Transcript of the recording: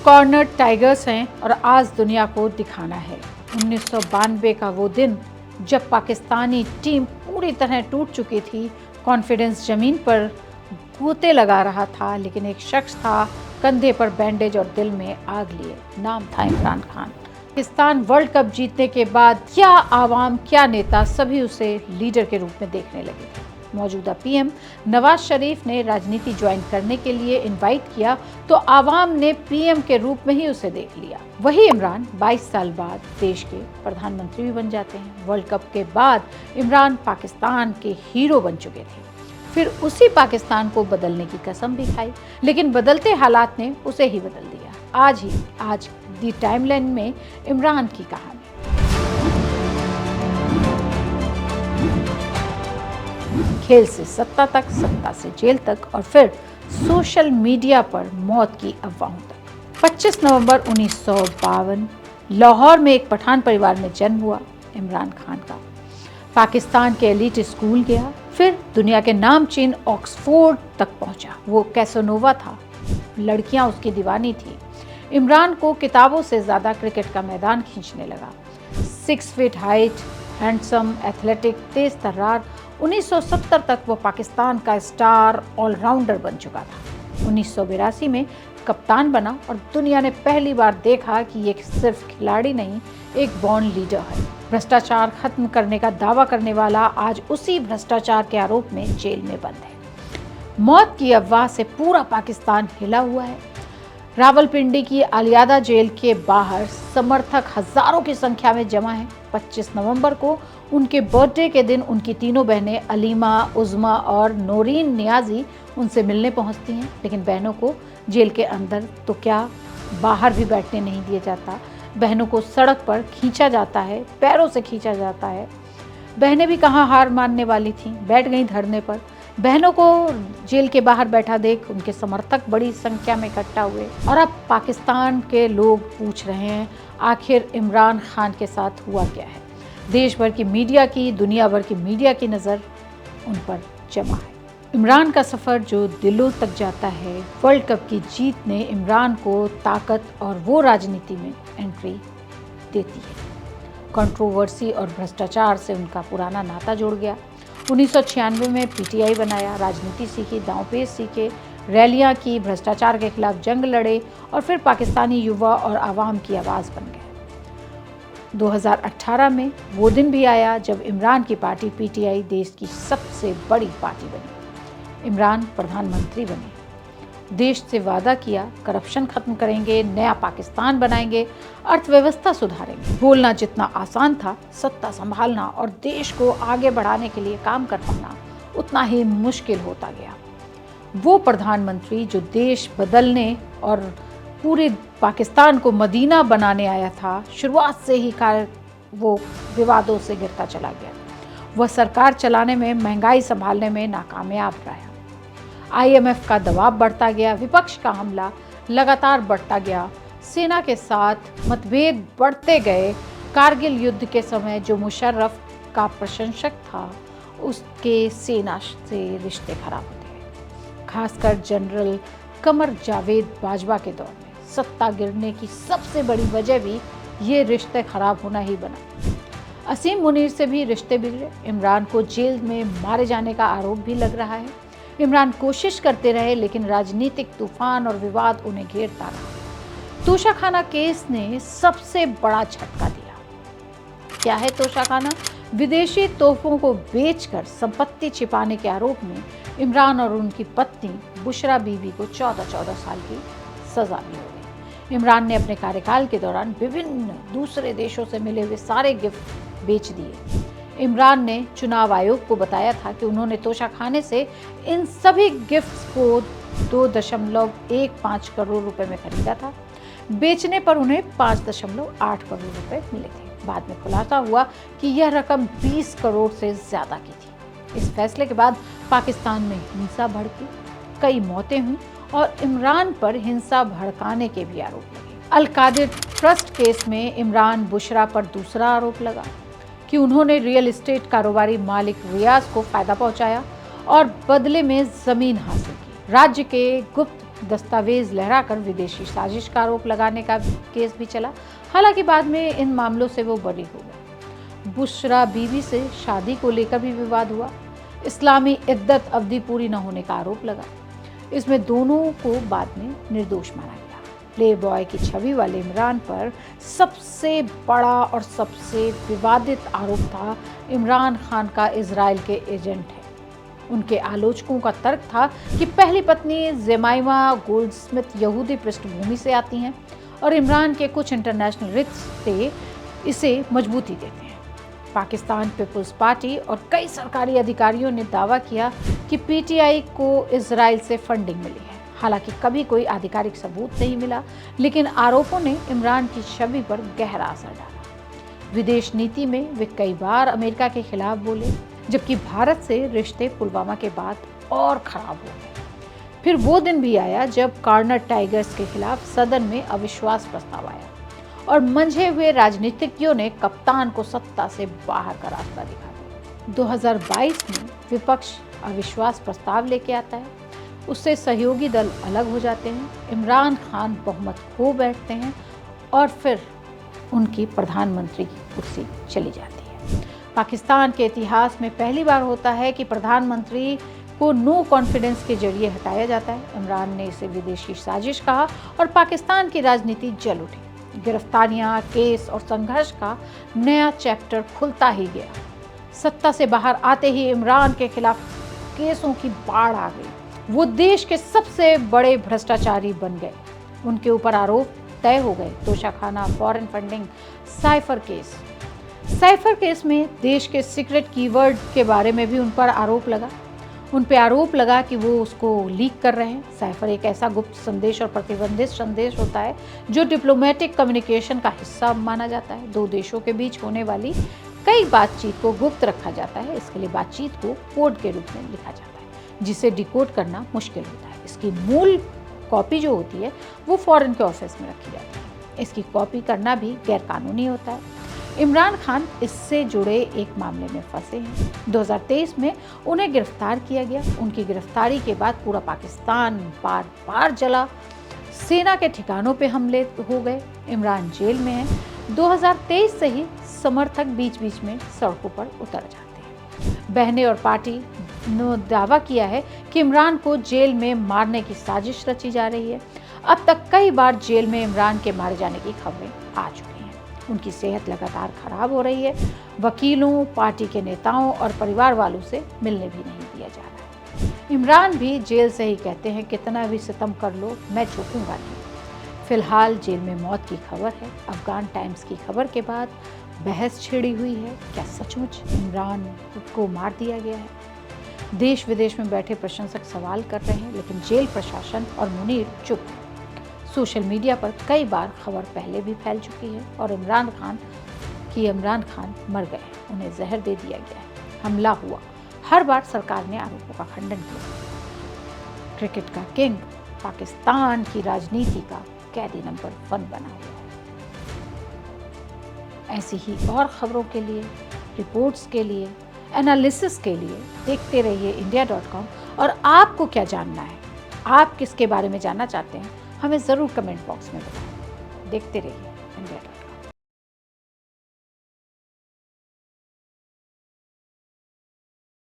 Corner tigers हैं और आज दुनिया को दिखाना है। 1992 का वो दिन जब पाकिस्तानी टीम पूरी तरह टूट चुकी थी, कॉन्फिडेंस जमीन पर गोते लगा रहा था, लेकिन एक शख्स था कंधे पर बैंडेज और दिल में आग लिए। नाम था इमरान खान। पाकिस्तान वर्ल्ड कप जीतने के बाद क्या आवाम, क्या नेता, सभी उसे लीडर के रूप में देखने लगे थे। मौजूदा पीएम नवाज शरीफ ने राजनीति ज्वाइन करने के लिए इनवाइट किया तो आवाम ने पीएम के रूप में ही उसे देख लिया। वही इमरान 22 साल बाद देश के प्रधानमंत्री भी बन जाते हैं। वर्ल्ड कप के बाद इमरान पाकिस्तान के हीरो बन चुके थे। फिर उसी पाकिस्तान को बदलने की कसम भी खाई, लेकिन बदलते हालात ने उसे ही बदल दिया। आज दी टाइमलाइन में इमरान की कहानी। खेल से सत्ता तक, सत्ता से जेल तक और फिर सोशल मीडिया पर मौत की अफवाहों तक। 25 नवंबर 1952 लाहौर में एक पठान परिवार में जन्म हुआ इमरान खान का। पाकिस्तान के एलीट स्कूल गया, फिर दुनिया के नामचीन ऑक्सफोर्ड तक पहुंचा। वो कैसोनोवा था, लड़कियां उसकी दीवानी थी। इमरान को किताबों से ज़्यादा क्रिकेट का मैदान खींचने लगा। 6 फीट हाइट, हैंडसम, एथलेटिक, तेज तर्रार। 1970 तक वो पाकिस्तान का स्टार ऑलराउंडर बन चुका था। 1982 में कप्तान बना और दुनिया ने पहली बार देखा कि ये सिर्फ खिलाड़ी नहीं, एक बॉर्न लीडर है। भ्रष्टाचार खत्म करने का दावा करने वाला आज उसी भ्रष्टाचार के आरोप में जेल में बंद है। मौत की अफवाह से पूरा पाकिस्तान हिला हुआ है। रावलपिंडी की अलियादा जेल के बाहर समर्थक हजारों की संख्या में जमा हैं। 25 नवंबर को उनके बर्थडे के दिन उनकी तीनों बहनें अलीमा, उज़मा और नौरीन नियाजी उनसे मिलने पहुंचती हैं, लेकिन बहनों को जेल के अंदर तो क्या, बाहर भी बैठने नहीं दिया जाता। बहनों को सड़क पर खींचा जाता है, पैरों से खींचा जाता है। बहनें भी कहाँ हार मानने वाली थीं, बैठ गईं धरने पर। बहनों को जेल के बाहर बैठा देख उनके समर्थक बड़ी संख्या में इकट्ठा हुए और अब पाकिस्तान के लोग पूछ रहे हैं, आखिर इमरान खान के साथ हुआ क्या है। देश भर की मीडिया की, दुनिया भर की मीडिया की नज़र उन पर जमा है। इमरान का सफ़र जो दिलों तक जाता है। वर्ल्ड कप की जीत ने इमरान को ताकत और वो राजनीति में एंट्री देती है। कंट्रोवर्सी और भ्रष्टाचार से उनका पुराना नाता जुड़ गया। 1996 में पीटीआई बनाया, राजनीति सीखी, दांवपेच सीखे, रैलियां की, भ्रष्टाचार के खिलाफ जंग लड़े और फिर पाकिस्तानी युवा और आवाम की आवाज़ बन गए। 2018 में वो दिन भी आया जब इमरान की पार्टी पीटीआई देश की सबसे बड़ी पार्टी बनी। इमरान प्रधानमंत्री बने, देश से वादा किया करप्शन खत्म करेंगे, नया पाकिस्तान बनाएंगे, अर्थव्यवस्था सुधारेंगे। बोलना जितना आसान था, सत्ता संभालना और देश को आगे बढ़ाने के लिए काम कर पाना उतना ही मुश्किल होता गया। वो प्रधानमंत्री जो देश बदलने और पूरे पाकिस्तान को मदीना बनाने आया था, शुरुआत से ही वो विवादों से घिरता चला गया। वह सरकार चलाने में, महंगाई संभालने में नाकामयाब रहा। आईएमएफ का दबाव बढ़ता गया, विपक्ष का हमला लगातार बढ़ता गया, सेना के साथ मतभेद बढ़ते गए। कारगिल युद्ध के समय जो मुशर्रफ का प्रशंसक था, उसके सेना से रिश्ते खराब होते गए। खासकर जनरल कमर जावेद बाजवा के दौर में सत्ता गिरने की सबसे बड़ी वजह भी ये रिश्ते खराब होना ही बना। असीम मुनीर से भी रिश्ते बिगड़े। इमरान को जेल में मारे जाने का आरोप भी लग रहा है। इमरान कोशिश करते रहे, लेकिन राजनीतिक तूफान और विवाद उन्हें घेरता रहा। तोशाखाना केस ने सबसे बड़ा झटका दिया। क्या है तोशाखाना? विदेशी तोहफों को बेचकर संपत्ति छिपाने के आरोप में इमरान और उनकी पत्नी बुशरा बीबी को 14 साल की सजा भी हो गई। इमरान ने अपने कार्यकाल के दौरान विभिन्न दूसरे देशों से मिले हुए सारे गिफ्ट बेच दिए। इमरान ने चुनाव आयोग को बताया था कि उन्होंने तोशाखाने से इन सभी गिफ्ट्स को 2.15 करोड़ रुपए में खरीदा था। बेचने पर उन्हें 5.8 करोड़ रुपए मिले थे। बाद में खुलासा हुआ कि यह रकम 20 करोड़ से ज़्यादा की थी। इस फैसले के बाद पाकिस्तान में हिंसा भड़की, कई मौतें हुई और इमरान पर हिंसा भड़काने के भी आरोप लगे। अल कादिर ट्रस्ट केस में इमरान बुशरा पर दूसरा आरोप लगा कि उन्होंने रियल एस्टेट कारोबारी मालिक रियाज को फायदा पहुंचाया और बदले में जमीन हासिल की। राज्य के गुप्त दस्तावेज लहराकर विदेशी साजिश का आरोप लगाने का केस भी चला। हालांकि बाद में इन मामलों से वो बरी हो गए। बुशरा बीवी से शादी को लेकर भी विवाद हुआ। इस्लामी इद्दत अवधि पूरी न होने का आरोप लगा। इसमें दोनों को बाद में निर्दोष माना गया। प्ले बॉय की छवि वाले इमरान पर सबसे बड़ा और सबसे विवादित आरोप था इमरान खान का इजराइल के एजेंट है। उनके आलोचकों का तर्क था कि पहली पत्नी जेमाइमा गोल्डस्मिथ यहूदी पृष्ठभूमि से आती हैं और इमरान के कुछ इंटरनेशनल रिश्ते इसे मजबूती देते हैं। पाकिस्तान पीपल्स पार्टी और कई सरकारी अधिकारियों ने दावा किया कि पीटीआई को इजराइल से फंडिंग मिली है। हालांकि कभी कोई आधिकारिक सबूत नहीं मिला, लेकिन आरोपों ने इमरान की छवि पर गहरा असर डाला। विदेश नीति में वे कई बार अमेरिका के खिलाफ बोले, जबकि भारत से रिश्ते पुलवामा के बाद और खराब हो गए। फिर वो दिन भी आया जब कार्नर टाइगर्स के खिलाफ सदन में अविश्वास प्रस्ताव आया और मंझे हुए राजनीतिज्ञों ने कप्तान को सत्ता से बाहर का रास्ता दिखा दिया। 2022 में विपक्ष अविश्वास प्रस्ताव लेके आता है, उससे सहयोगी दल अलग हो जाते हैं, इमरान खान बहुमत खो बैठते हैं और फिर उनकी प्रधानमंत्री की कुर्सी चली जाती है। पाकिस्तान के इतिहास में पहली बार होता है कि प्रधानमंत्री को नो कॉन्फिडेंस के जरिए हटाया जाता है। इमरान ने इसे विदेशी साजिश कहा और पाकिस्तान की राजनीति जल उठी। गिरफ्तारियां, केस और संघर्ष का नया चैप्टर खुलता ही गया। सत्ता से बाहर आते ही इमरान के खिलाफ केसों की बाढ़ आ गई। वो देश के सबसे बड़े भ्रष्टाचारी बन गए। उनके ऊपर आरोप तय हो गए। Toshakhana, foreign funding, cipher case में देश के सीक्रेट कीवर्ड के बारे में भी उन पर आरोप लगा। उन पे आरोप लगा कि वो उसको लीक कर रहे हैं। साइफर एक ऐसा गुप्त संदेश और प्रतिबंधित संदेश होता है जो डिप्लोमेटिक कम्युनिकेशन का हिस्सा माना जाता है। दो देशों के बीच होने वाली कई बातचीत को गुप्त रखा जाता है। इसके लिए बातचीत को कोड के रूप में लिखा जाता है, जिसे डिकोड करना मुश्किल होता है। इसकी मूल कॉपी जो होती है वो फॉरेन के ऑफिस में रखी जाती है। इसकी कॉपी करना भी गैरकानूनी होता है। इमरान खान इससे जुड़े एक मामले में फंसे हैं। 2023 में उन्हें गिरफ्तार किया गया। उनकी गिरफ्तारी के बाद पूरा पाकिस्तान बार बार जला। सेना के ठिकानों पे हमले हो गए। इमरान जेल में है। 2023 से ही समर्थक बीच बीच में सड़कों पर उतर जाते हैं। बहनें और पार्टी ने दावा किया है कि इमरान को जेल में मारने की साजिश रची जा रही है। अब तक कई बार जेल में इमरान के मारे जाने की खबरें आ चुकी हैं। उनकी सेहत लगातार खराब हो रही है। वकीलों, पार्टी के नेताओं और परिवार वालों से मिलने भी नहीं दिया जा रहा है। इमरान भी जेल से ही कहते हैं, कितना भी सितम कर लो, मैं झुकूंगा नहीं। फिलहाल जेल में मौत की खबर है। अफगान टाइम्स की खबर के बाद बहस छिड़ी हुई है, क्या सचमुच इमरान को मार दिया गया है? देश विदेश में बैठे प्रशंसक सवाल कर रहे हैं, लेकिन जेल प्रशासन और मुनीर चुप है। सोशल मीडिया पर कई बार खबर पहले भी फैल चुकी है और इमरान खान मर गए, उन्हें जहर दे दिया गया है, हमला हुआ। हर बार सरकार ने आरोपों का खंडन किया। क्रिकेट का किंग पाकिस्तान की राजनीति का कैदी नंबर 1 बना हुआ है। ऐसी ही और खबरों के लिए, रिपोर्ट्स के लिए, एनालिसिस के लिए देखते रहिए India.com। और आपको क्या जानना है, आप किसके बारे में जानना चाहते हैं, हमें ज़रूर कमेंट बॉक्स में बताएं। देखते रहिए India.com।